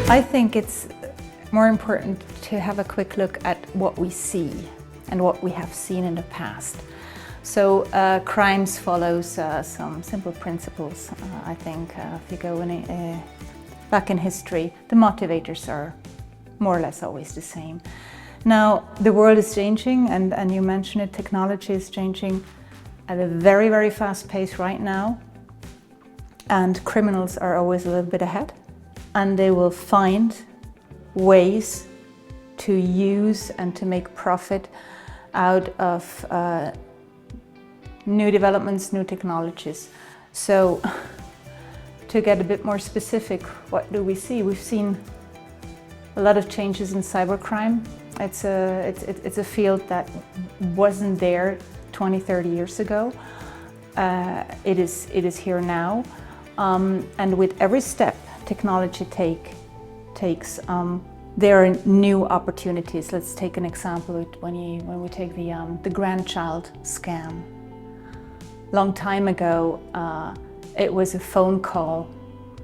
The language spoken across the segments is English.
I think it's more important to have a quick look at what we see and what we have seen in the past. So crimes follows some simple principles. I think if you go back in history, the motivators are more or less always the same. Now the world is changing, and you mentioned it, technology is changing at a very, very fast pace right now, and criminals are always a little bit ahead, and they will find ways to use and to make profit out of new developments, new technologies. So to get a bit more specific, what do we see? We've seen a lot of changes in cybercrime. It's a field that wasn't there 20, 30 years ago. It is here now. And with every step technology takes, there are new opportunities. Let's take an example when we take the grandchild scam. Long time ago, it was a phone call.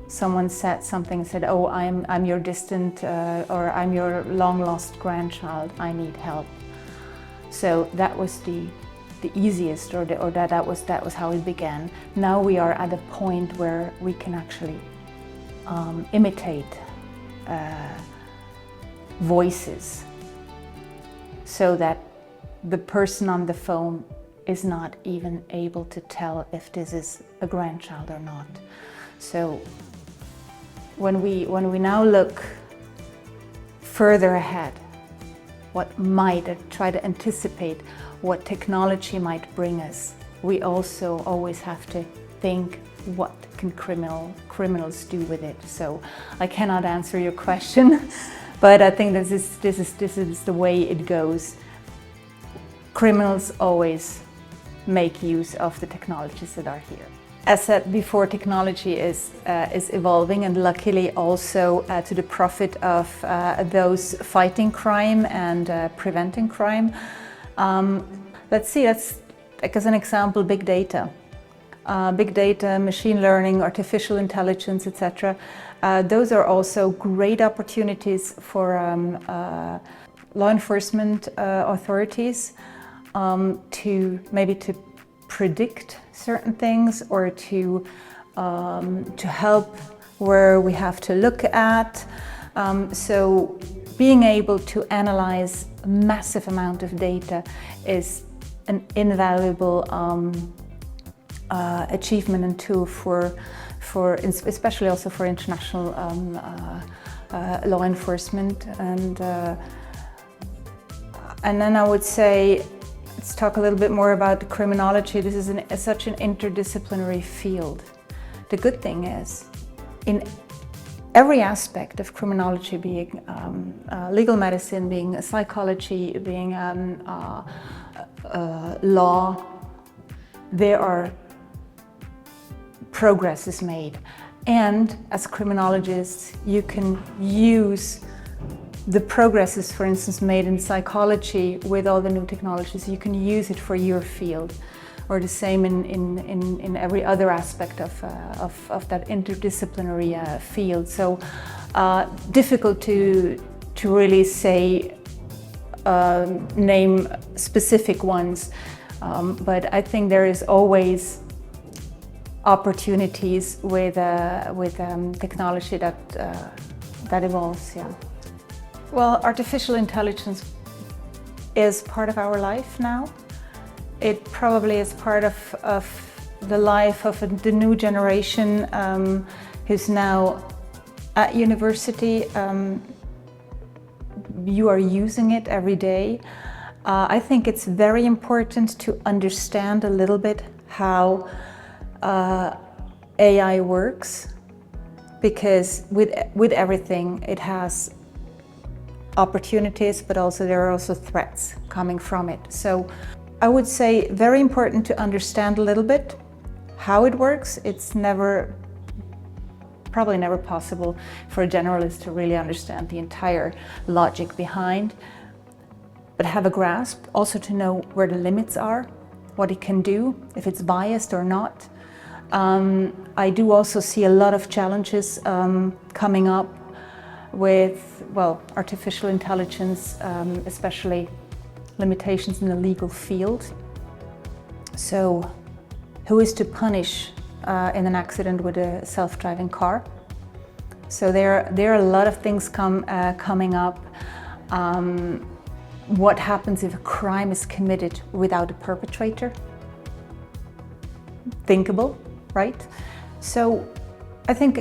Someone said something and said, "Oh, I'm your distant or I'm your long-lost grandchild. I need help." So that was the easiest, that was how it began. Now we are at a point where we can actually imitate voices, so that the person on the phone is not even able to tell if this is a grandchild or not. So when we now look further ahead, try to anticipate what technology might bring us, we also always have to think, what can criminals do with it? So I cannot answer your question, but I think this is the way it goes. Criminals always make use of the technologies that are here. As said before, technology is evolving, and luckily also to the profit of those fighting crime and preventing crime. Let's take as an example big data. Big data, machine learning, artificial intelligence, etc. Those are also great opportunities for law enforcement authorities to predict certain things, or to help where we have to look at. So being able to analyze a massive amount of data is an invaluable achievement and tool especially also for international law enforcement. And then I would say, let's talk a little bit more about criminology. This is such an interdisciplinary field. The good thing is, in every aspect of criminology, being legal medicine, being psychology, being law, there are progress is made. And as criminologists, you can use the progresses, for instance, made in psychology with all the new technologies. You can use it for your field, or the same in every other aspect of that interdisciplinary field. So difficult to really say, name specific ones, but I think there is always opportunities with technology that evolves. Yeah. Well, artificial intelligence is part of our life now. It probably is part of the life of the new generation who's now at university. You are using it every day. I think it's very important to understand a little bit how AI works, because with everything it has opportunities, but also there are also threats coming from it. So I would say very important to understand a little bit how it works. It's probably never possible for a generalist to really understand the entire logic behind, but have a grasp, also to know where the limits are, what it can do, if it's biased or not. I do also see a lot of challenges coming up with, well, artificial intelligence, especially limitations in the legal field. So who is to punish in an accident with a self-driving car? So there are a lot of things coming up. What happens if a crime is committed without a perpetrator? Thinkable, right? So I think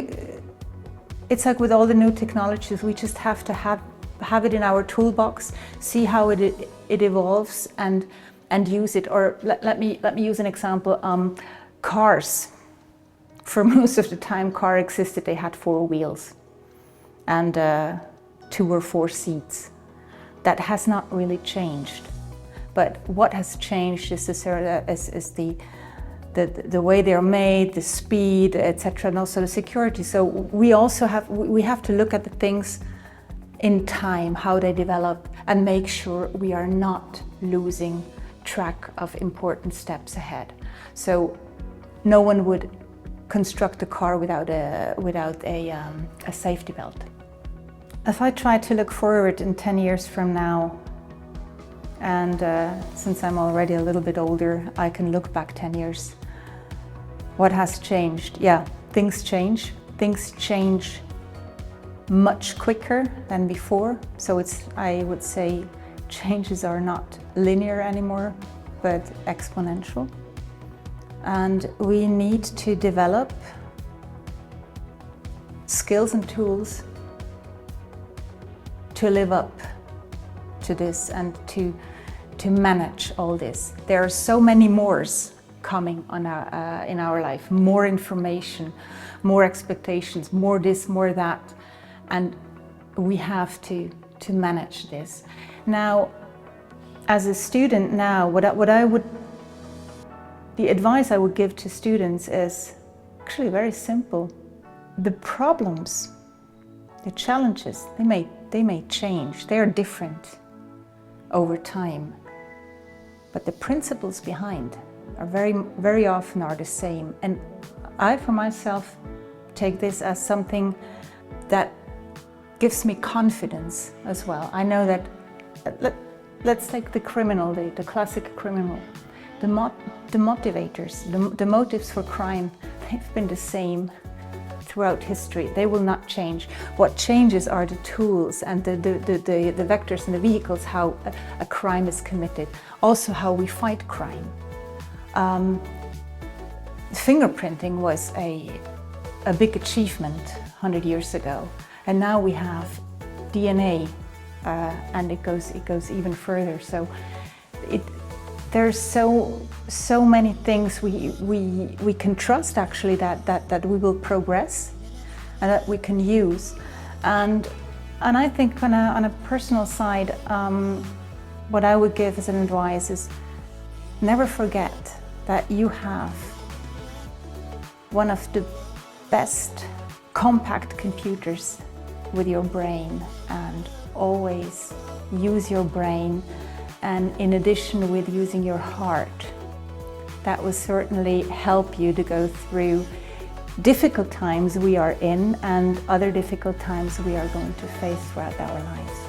it's like with all the new technologies, we just have to have it in our toolbox, see how it evolves, and use it. Or let me use an example. Cars. For most of the time car existed, they had 4 wheels and 2 or 4 seats. That has not really changed. But what has changed is the way they're made, the speed, etc., and also the security. So we have to look at the things in time, how they develop, and make sure we are not losing track of important steps ahead. So no one would construct a car without a safety belt. If I try to look forward in 10 years from now, and since I'm already a little bit older, I can look back 10 years. What has changed? Yeah, things change. Things change much quicker than before. So I would say changes are not linear anymore, but exponential. And we need to develop skills and tools to live up to this and to manage all this. There are so many mores coming on in our life, more information, more expectations, more this, more that, and we have to manage this. Now, as a student now, the advice I would give to students is actually very simple. The problems, the challenges, they may change, they are different over time, but the principles behind are very often are the same. And I, for myself, take this as something that gives me confidence as well. I know that, let's take the criminal, the classic criminal. The motivators, the motives for crime, they've been the same throughout history. They will not change. What changes are the tools and the vectors and the vehicles, how a crime is committed. Also how we fight crime. Fingerprinting was a big achievement 100 years ago, and now we have DNA, and it goes even further. So there's so many things we can trust actually that we will progress and that we can use, and I think on a personal side, what I would give as an advice is never forget that you have one of the best compact computers with your brain, and always use your brain, and in addition with using your heart. That will certainly help you to go through difficult times we are in and other difficult times we are going to face throughout our lives.